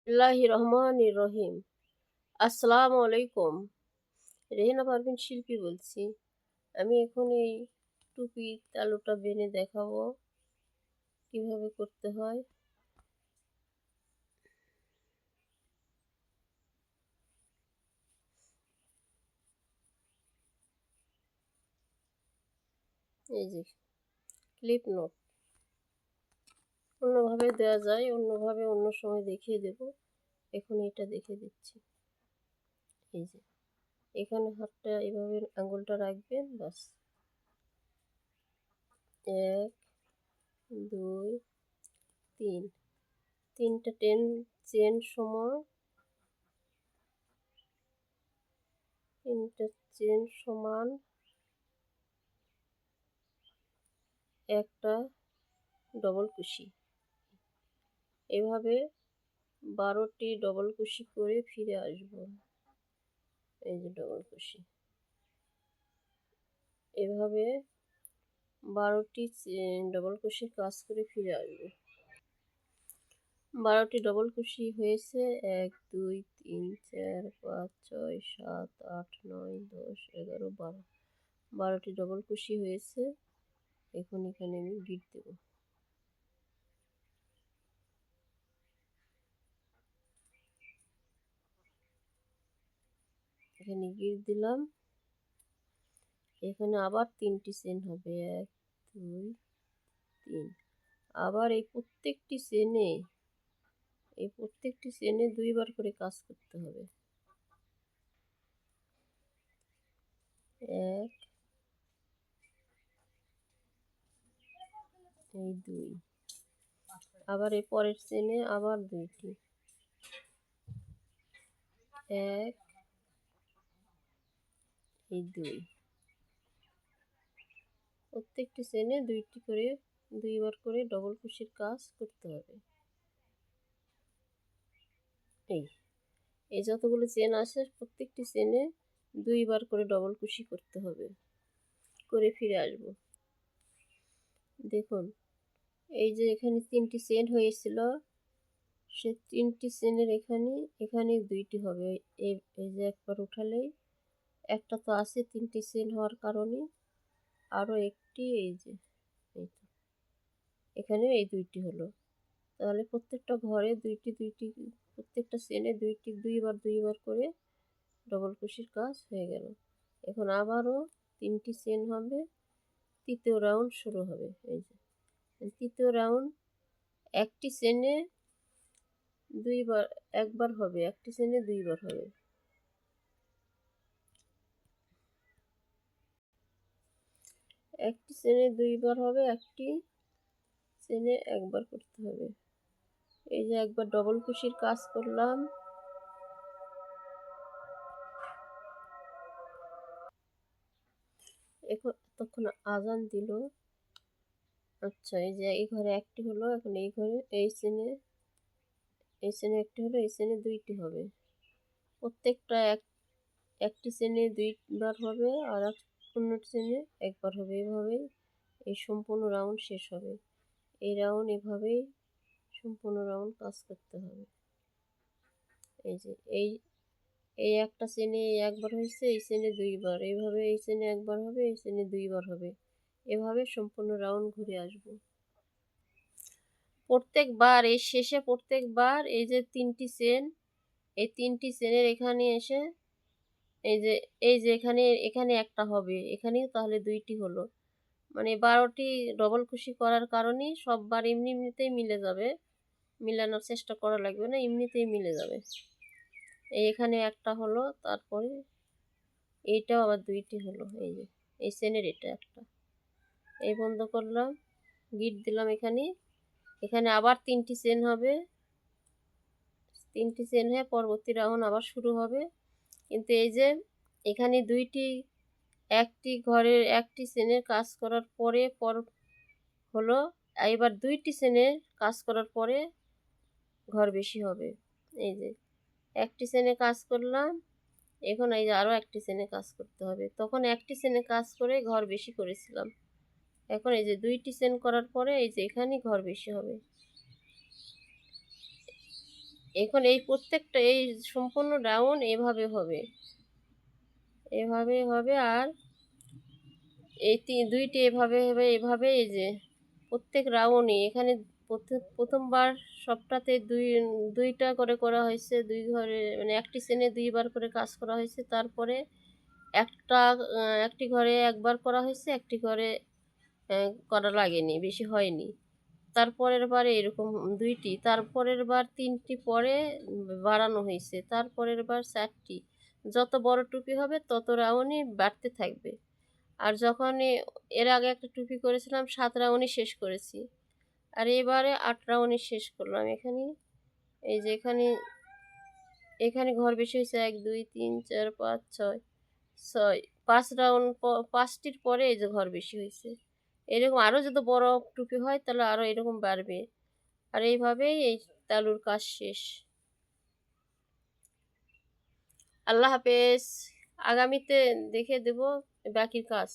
রহমানির রহিম। আসসালামু আলাইকুম। রেহেনা পারভিন শিল্পী বলছি। আমি এখন এই টুপির তালুটা বেনে দেখাবো কিভাবে করতে হয়। এই যে ক্লিপ নোট অন্যভাবে দেওয়া যায়, অন্যভাবে অন্য সময় দেখিয়ে দেব। এখন এটা দেখিয়ে দিচ্ছি। এই যে এখানে হাতটা এভাবে আঙুলটা রাখবেন, বাস। 1 2 3 তিনটা চেন সময়, তিনটা চেন সমান একটা ডবল কুশি। এভাবে 12টি ডবল কুশি করে ফিরে আসব। এই যে ডবল কুশি, এভাবে 12টি ডবল কুশির কাজ করে ফিরে আসবো। 12টি ডবল কুশি হয়েছে। 1 2 3 4 5 6 7 8 9 10 11 12। 12টি ডবল কুশি হয়েছে। এখন এখানে আমি গিট দেব। এখানে গিট দিলাম। এখানে আবার 3টি চেন হবে। 1 2 3। আবার এই প্রত্যেকটি চেনে 2বার করে কাজ করতে হবে। 1 এই 2। আবার এই পরের চেনে আবার 2টি। 1 এই 2। প্রত্যেকটি চেনে 2টি করে 2বার করে ডবল কুশির কাজ করতে হবে। এই এই যতগুলো চেন আসে প্রত্যেকটি চেনে 2বার করে ডবল কুশি করতে হবে, করে ফিরে আসব। দেখুন, এই যে এখানে 3টি চেন হয়েছিল, সে 3টি চেনের এখানে 2টি হবে। এই যে একবার উঠালেই একটা তো আছে 3টি চেন হওয়ার কারণে, আরও একটি এই যে এই তো এখানে এই 2টি হলো। তাহলে প্রত্যেকটা ঘরে 2টি প্রত্যেকটা চেনে 2বার করে ডবল কুশির কাজ হয়ে গেল। এখন আবারও 3টি চেন হবে, তৃতীয় রাউন্ড শুরু হবে। এই যে তৃতীয় রাউন্ড, একটি চেনে একবার হবে, একটি চেনে 2বার হবে। একটি চেনে 2বার হবে, একটি চেনে একবার করতে হবে। এই যে একবার ডবল কুশির কাজ করলাম। তখন আজান দিল। আচ্ছা, এই যে এই ঘরে একটি হলো, এখন এই ঘরে এই চেনে একটি হলো, এই চেনে 2টি হবে। প্রত্যেকটা একটি চেনে 2বার হবে, আর অন্য চেনে একবার হবে। এভাবেই এই সম্পূর্ণ রাউন্ড শেষ হবে। এই রাউন্ড এভাবেই সম্পূর্ণ রাউন্ড কাজ করতে হবে। এই যে এই একটা চেনে একবার হয়েছে, এই চেনে 2বার। এইভাবে এই চেনে একবার হবে, এই চেনে 2বার হবে। এভাবে সম্পূর্ণ রাউন্ড ঘুরে আসবো। প্রত্যেকবার এই শেষে প্রত্যেকবার এই যে 3টি চেন, এই 3টি চেনের এখানে এসে এই যে এখানে একটা হবে, এখানেও তাহলে 2টি হলো। মানে 12টি ডবল কুশি করার কারণে সববার এমনিতেই মিলে যাবে, মিলানোর চেষ্টা করা লাগবে না, এমনিতেই মিলে যাবে। এখানে একটা হলো, তারপরে এইটাও আবার 2টি হলো। এই যে এই চেনের এটা একটা, এই বন্ধ করলাম, গিট দিলাম। এখানে আবার 3টি চেন হবে। 3টি চেন হয়ে পরবর্তী রাউন্ড আবার শুরু হবে। কিন্তু এই যে এখানে একটি ঘরের একটি চেনের কাজ করার পরে হলো, এবার 2টি চেনের কাজ করার পরে ঘর বেশি হবে। এই যে একটি চেনে কাজ করলাম, এখন এই যে আরও একটি চেনে কাজ করতে হবে। তখন একটি চেনে কাজ করে ঘর বেশি করেছিলাম। এখন এই যে 2টি চেন করার পরে এই যে এখানেই ঘর বেশি হবে। এখন এই প্রত্যেকটা এই সম্পূর্ণ রাউন্ড এভাবে হবে, এভাবে হবে। আর এই দুইটি এভাবে হবে, এভাবে। এই যে প্রত্যেক রাউন্ডে এখানে প্রথমবার সবটাতে দুইটা করে করা হয়েছে, দুই ঘরে মানে একটি চেনে দুইবার করে কাজ করা হয়েছে। তারপরে একটা একটি ঘরে একবার করা হয়েছে, একটি ঘরে করা লাগেনি, বেশি হয়নি। তারপরের বারে এরকম দুইটি, তারপরের বার তিনটি, পরে বাড়ানো হয়েছে, তারপরের বার চারটি। যত বড় টুপি হবে তত রাউন্ডই বাড়তে থাকবে। আর যখন এর আগে একটা টুপি করেছিলাম 7 রাউন্ডই শেষ করেছি, আর এবারে 8 রাউন্ডই শেষ করলাম। এখানে এই যে এখানে এখানে ঘর বেশি হয়েছে, 1 2 3 4 5 6 6 5 রাউন্ড, 5টির পরে এই যে ঘর বেশি হয়েছে। এরকম আরও যদি বড় টুপি হয় তাহলে আরও এরকম বাড়বে। আর এইভাবেই এই তালুর কাজ শেষ। আল্লাহ হাফেজ। আগামীতে দেখে দেব বাকি কাজ।